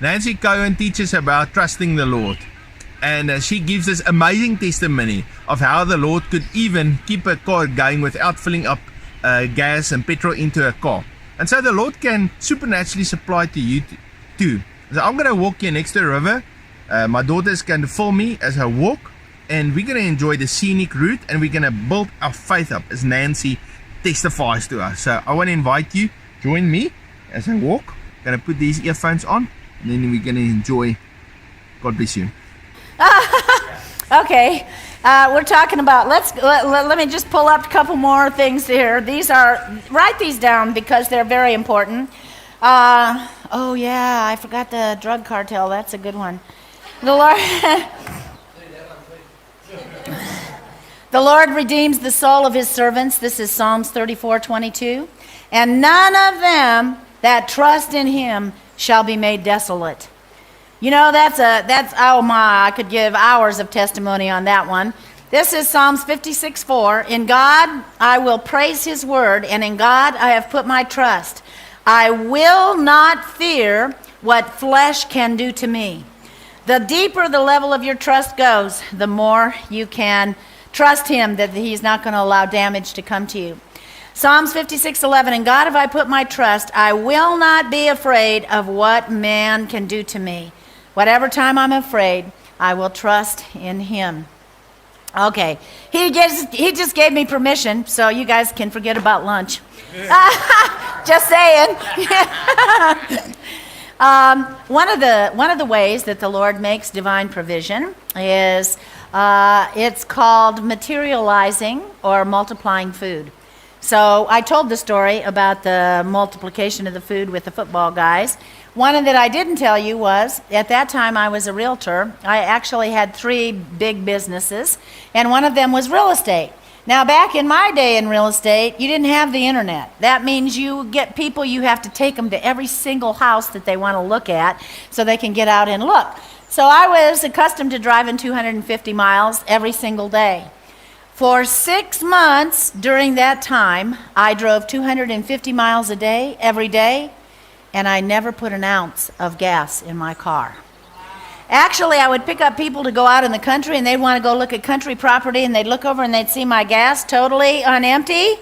Nancy Cohen teaches about trusting the Lord. And she gives this amazing testimony of how the Lord could even keep a car going without filling up gas and petrol into a car. And so the Lord can supernaturally supply to you too. So I'm going to walk here next to the river. My daughter's going to film me as I walk. And we're going to enjoy the scenic route. And we're going to build our faith up as Nancy testifies to us. So I want to invite you, join me as I walk. I'm going to put these earphones on. And then we're going to enjoy. God bless you. Okay, we're talking about, let me just pull up a couple more things here. Write these down because they're very important. Oh yeah, I forgot the drug cartel. That's a good one. The Lord redeems the soul of his servants. This is Psalms 34:22. And none of them that trust in him shall be made desolate. You know, that's oh my, I could give hours of testimony on that one. This is Psalms 56:4. In God I will praise his word, and in God I have put my trust. I will not fear what flesh can do to me. The deeper the level of your trust goes, the more you can trust him that he's not going to allow damage to come to you. Psalms 56:11. In God have I put my trust. I will not be afraid of what man can do to me. Whatever time I'm afraid, I will trust in him. Okay, he just gave me permission, so you guys can forget about lunch. Just saying. One of the ways that the Lord makes divine provision is it's called materializing or multiplying food. So I told the story about the multiplication of the food with the football guys. One that I didn't tell you was, at that time I was a realtor. I actually had 3 big businesses, and one of them was real estate. Now, back in my day in real estate, you didn't have the internet. That means you get people, you have to take them to every single house that they want to look at so they can get out and look. So I was accustomed to driving 250 miles every single day. For 6 months during that time, I drove 250 miles a day, every day, and I never put an ounce of gas in my car. Actually, I would pick up people to go out in the country, and they'd want to go look at country property, and they'd look over and they'd see my gas totally on empty,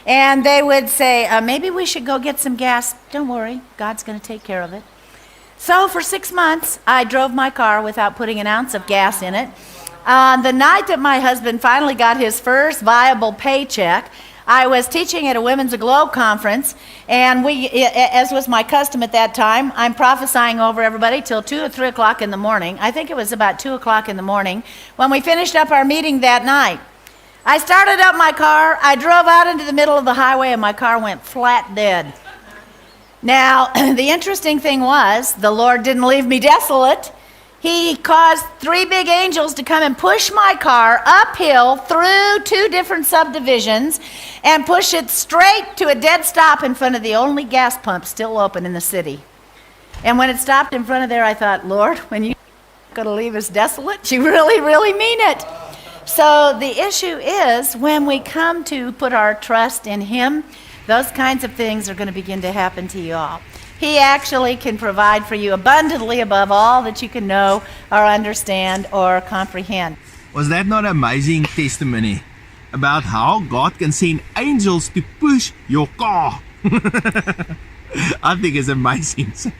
and they would say, maybe we should go get some gas. Don't worry, God's going to take care of it. So for 6 months, I drove my car without putting an ounce of gas in it. The night that my husband finally got his first viable paycheck, I was teaching at a Women's Aglow conference, and as was my custom at that time, I'm prophesying over everybody till 2 or 3 o'clock in the morning. I think it was about 2 o'clock in the morning when we finished up our meeting that night. I started up my car, I drove out into the middle of the highway, and my car went flat dead. Now, the interesting thing was, the Lord didn't leave me desolate. He caused 3 big angels to come and push my car uphill through 2 different subdivisions and push it straight to a dead stop in front of the only gas pump still open in the city. And when it stopped in front of there, I thought, Lord, when you're going to leave us desolate, you really, really mean it. So the issue is when we come to put our trust in him, those kinds of things are going to begin to happen to you all. He actually can provide for you abundantly above all that you can know or understand or comprehend. Was that not amazing testimony about how God can send angels to push your car? I think it's amazing. So,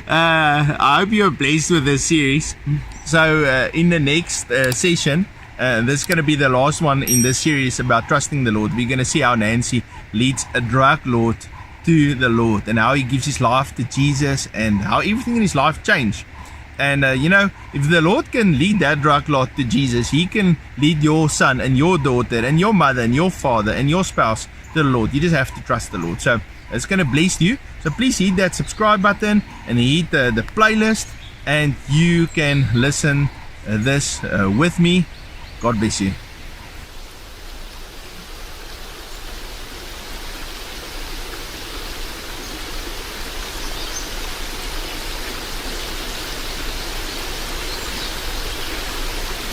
I hope you're blessed with this series. So in the next session, this is going to be the last one in this series about trusting the Lord. We're going to see how Nancy leads a drug lord to the Lord, and how he gives his life to Jesus, and how everything in his life changed. And if the Lord can lead that drug lord to Jesus, he can lead your son and your daughter and your mother and your father and your spouse to the Lord. You just have to trust the Lord. So it's going to bless you. So please hit that subscribe button and hit the playlist, and you can listen this with me. God bless you.